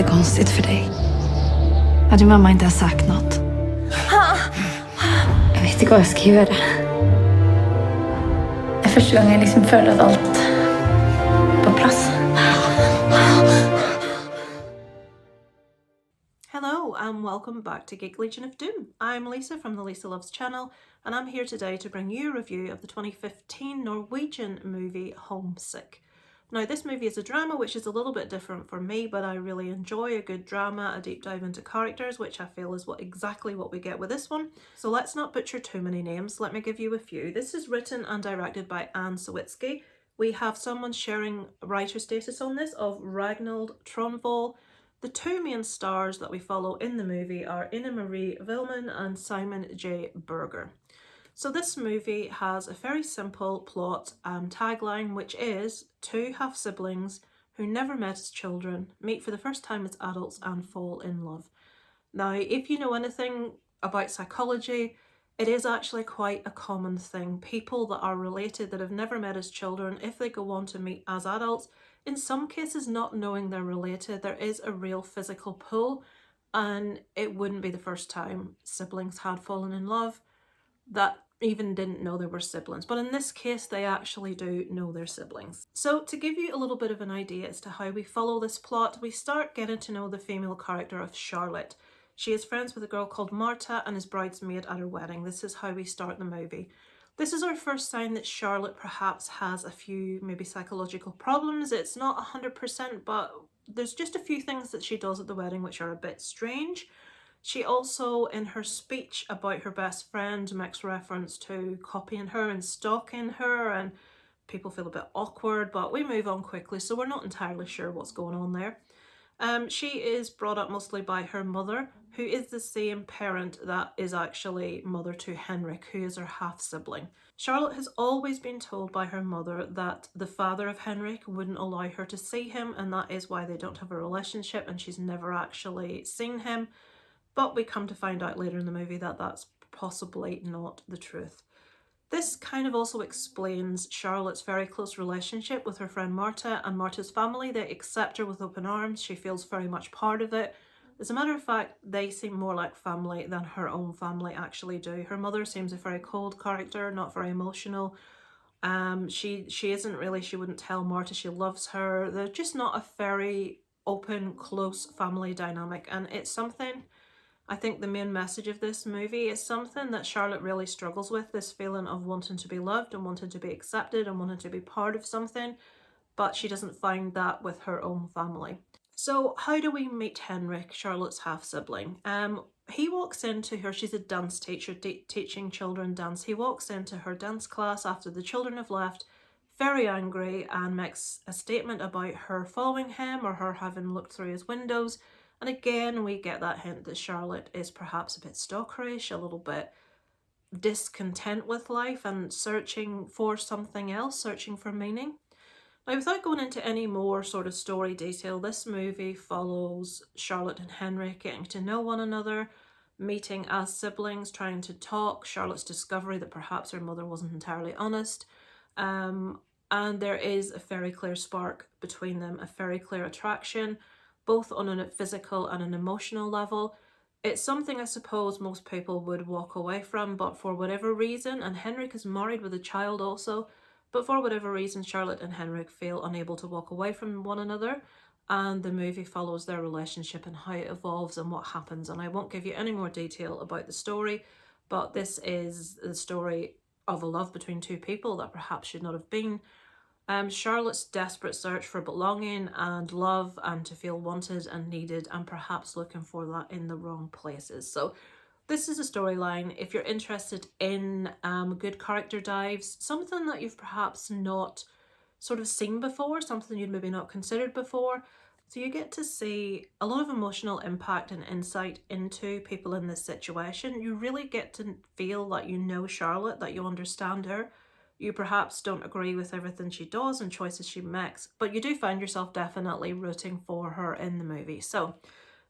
jättekonstigt för dig. Att din mamma inte har sagt något. Jag vet inte vad jag ska göra. Det är första gången jag liksom känner att allt på plats. Hello and welcome back to Geek Legion of Doom. I'm Lisa from the Lisa Loves channel, and I'm here today to bring you a review of the 2015 Norwegian movie Homesick. Now, this movie is a drama, which is a little bit different for me, but I really enjoy a good drama, a deep dive into characters, which I feel is exactly what we get with this one. So let's not butcher too many names. Let me give you a few. This is written and directed by Aaran. We have someone sharing writer status on this of Ragnhild Tronvoll. The two main stars that we follow in the movie are Ina Marie Wilmann and Simon J. Berger. So this movie has a very simple plot and tagline, which is two half-siblings who never met as children meet for the first time as adults and fall in love. Now, if you know anything about psychology, it is actually quite a common thing. People that are related that have never met as children, if they go on to meet as adults, in some cases not knowing they're related, there is a real physical pull, and it wouldn't be the first time siblings had fallen in love that even didn't know they were siblings. But in this case, they actually do know their siblings. So to give you a little bit of an idea as to how we follow this plot, we start getting to know the female character of Charlotte. She is friends with a girl called Marta and is bridesmaid at her wedding. This is how we start the movie. This is our first sign that Charlotte perhaps has a few maybe psychological problems. It's not 100%, but there's just a few things that she does at the wedding which are a bit strange. She also, in her speech about her best friend, makes reference to copying her and stalking her, and people feel a bit awkward, but we move on quickly, so we're not entirely sure what's going on there. She is brought up mostly by her mother, who is the same parent that is actually mother to Henrik, who is her half-sibling. Charlotte has always been told by her mother that the father of Henrik wouldn't allow her to see him, and that is why they don't have a relationship, and she's never actually seen him. But we come to find out later in the movie that that's possibly not the truth. This kind of also explains Charlotte's very close relationship with her friend Marta and Marta's family. They accept her with open arms. She feels very much part of it. As a matter of fact, they seem more like family than her own family actually do. Her mother seems a very cold character, not very emotional. She isn't really, she wouldn't tell Marta she loves her. They're just not a very open, close family dynamic, and it's something, I think the main message of this movie is something that Charlotte really struggles with, this feeling of wanting to be loved and wanting to be accepted and wanting to be part of something, but she doesn't find that with her own family. So how do we meet Henrik, Charlotte's half-sibling? He walks into her, she's a dance teacher, teaching children dance. He walks into her dance class after the children have left, very angry, and makes a statement about her following him or her having looked through his windows. And again, we get that hint that Charlotte is perhaps a bit stalkerish, a little bit discontent with life and searching for something else, searching for meaning. Now, without going into any more sort of story detail, this movie follows Charlotte and Henrik getting to know one another, meeting as siblings, trying to talk, Charlotte's discovery that perhaps her mother wasn't entirely honest, and there is a very clear spark between them, a very clear attraction, both on a physical and an emotional level. It's something I suppose most people would walk away from, but for whatever reason, and Henrik is married with a child also, but for whatever reason Charlotte and Henrik feel unable to walk away from one another, and the movie follows their relationship and how it evolves and what happens. And I won't give you any more detail about the story, but this is the story of a love between two people that perhaps should not have been. Charlotte's desperate search for belonging and love and to feel wanted and needed, and perhaps looking for that in the wrong places. So this is a storyline. If you're interested in good character dives, something that you've perhaps not sort of seen before, something you'd maybe not considered before, so you get to see a lot of emotional impact and insight into people in this situation. You really get to feel that you know Charlotte, that you understand her. You perhaps don't agree with everything she does and choices she makes, but you do find yourself definitely rooting for her in the movie. So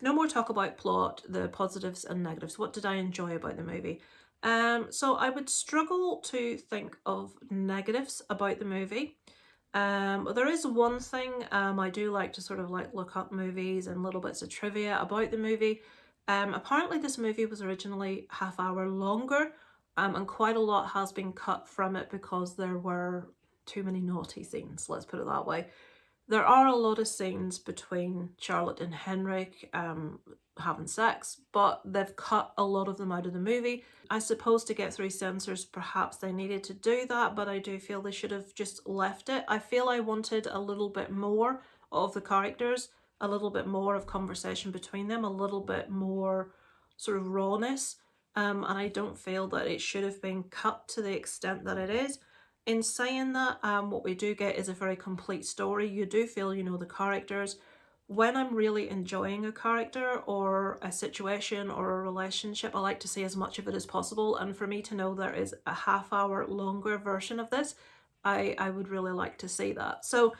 no more talk about plot, the positives and negatives. What did I enjoy about the movie? So I would struggle to think of negatives about the movie. There is one thing, I do like to sort of like look up movies and little bits of trivia about the movie. Apparently this movie was originally half-hour longer, and quite a lot has been cut from it because there were too many naughty scenes, let's put it that way. There are a lot of scenes between Charlotte and Henrik having sex, but they've cut a lot of them out of the movie. I suppose to get through censors, perhaps they needed to do that, but I do feel they should have just left it. I feel I wanted a little bit more of the characters, a little bit more of conversation between them, a little bit more sort of rawness, and I don't feel that it should have been cut to the extent that it is. In saying that, what we do get is a very complete story. You do feel you know the characters. When I'm really enjoying a character or a situation or a relationship, I like to see as much of it as possible. And for me to know there is a half-hour longer version of this, I would really like to see that. So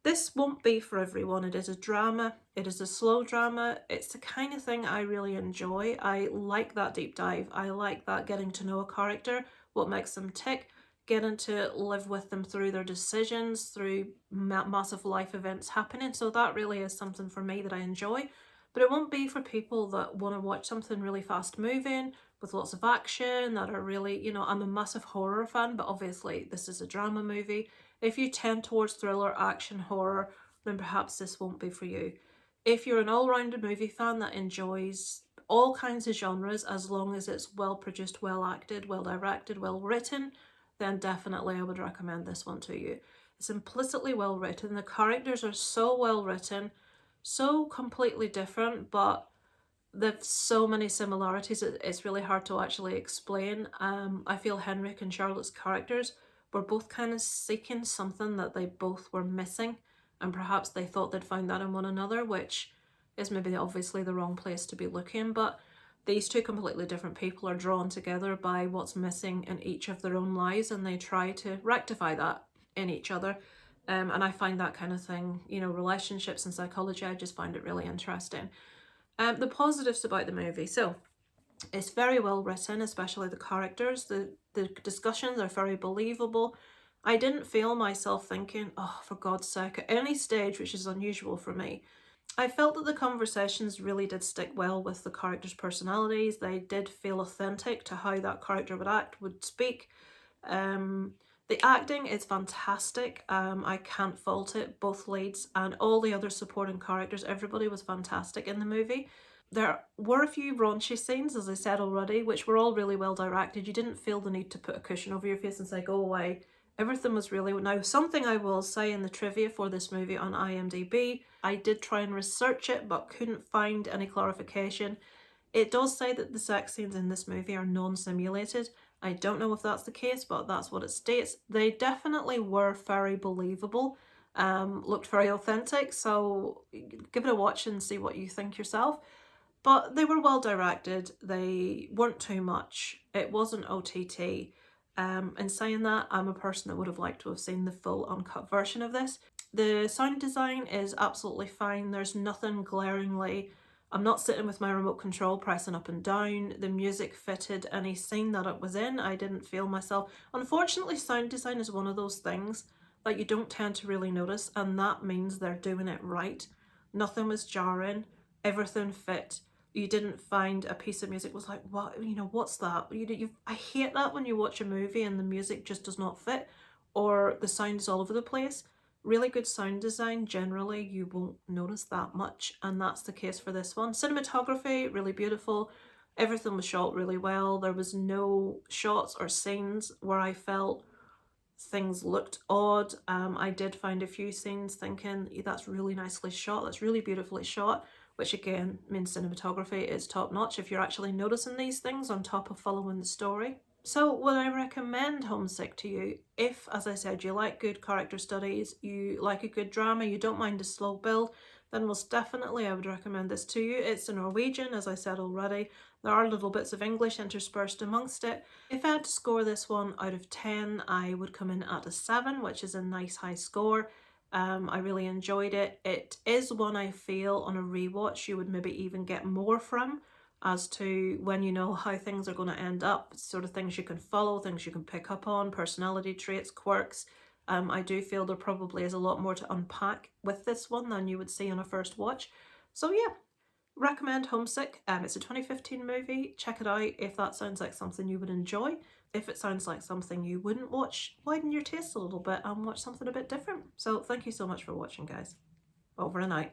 this won't be for everyone. It is a drama. It is a slow drama. It's the kind of thing I really enjoy. I like that deep dive. I like that getting to know a character, what makes them tick, getting to live with them through their decisions, through massive life events happening. So that really is something for me that I enjoy. But it won't be for people that want to watch something really fast moving with lots of action, that are really, you know, I'm a massive horror fan, but obviously this is a drama movie. If you tend towards thriller, action, horror, then perhaps this won't be for you. If you're an all-rounded movie fan that enjoys all kinds of genres, as long as it's well produced, well acted, well directed, well written, then definitely I would recommend this one to you. It's implicitly well written. The characters are so well written, so completely different, but there's so many similarities, it's really hard to actually explain. I feel Henrik and Charlotte's characters were both kind of seeking something that they both were missing, and perhaps they thought they'd find that in one another, which is maybe obviously the wrong place to be looking, but these two completely different people are drawn together by what's missing in each of their own lives, and they try to rectify that in each other. And I find that kind of thing, you know, relationships and psychology, I just find it really interesting. The positives about the movie. So it's very well written, especially the characters. The discussions are very believable. I didn't feel myself thinking, oh, for God's sake, at any stage, which is unusual for me. I felt that the conversations really did stick well with the characters' personalities. They did feel authentic to how that character would act, would speak. The acting is fantastic. I can't fault it. Both leads and all the other supporting characters, everybody was fantastic in the movie. There were a few raunchy scenes, as I said already, which were all really well directed. You didn't feel the need to put a cushion over your face and say, go away. Everything was really... Now, something I will say in the trivia for this movie on IMDb, I did try and research it, but couldn't find any clarification. It does say that the sex scenes in this movie are non-simulated. I don't know if that's the case, but that's what it states. They definitely were very believable, looked very authentic, so give it a watch and see what you think yourself. But they were well directed, they weren't too much, it wasn't OTT. In saying that, I'm a person that would have liked to have seen the full uncut version of this. The sound design is absolutely fine, there's nothing glaringly... I'm not sitting with my remote control pressing up and down. The music fitted any scene that it was in. I didn't feel myself... Unfortunately, sound design is one of those things that you don't tend to really notice, and that means they're doing it right. Nothing was jarring. Everything fit. You didn't find a piece of music was like, what, you know, what's that? I hate that when you watch a movie and the music just does not fit, or the sound is all over the place. Really good sound design, generally you won't notice that much, and that's the case for this one. Cinematography, really beautiful. Everything was shot really well. There was no shots or scenes where I felt things looked odd. I did find a few scenes thinking, that's really nicely shot, that's really beautifully shot, which again means cinematography is top notch if you're actually noticing these things on top of following the story. So would I recommend Homesick to you if, as I said, you like good character studies, you like a good drama, you don't mind a slow build, then most definitely I would recommend this to you. It's a Norwegian, as I said already. There are little bits of English interspersed amongst it. If I had to score this one out of 10, I would come in at a 7, which is a nice high score. I really enjoyed it. It is one I feel on a rewatch you would maybe even get more from, as to when you know how things are going to end up, sort of things you can follow, things you can pick up on, personality traits, quirks. I do feel there probably is a lot more to unpack with this one than you would see on a first watch. So yeah, recommend Homesick. It's a 2015 movie. Check it out if that sounds like something you would enjoy. If it sounds like something you wouldn't watch, widen your taste a little bit and watch something a bit different. So thank you so much for watching, guys. Over and out.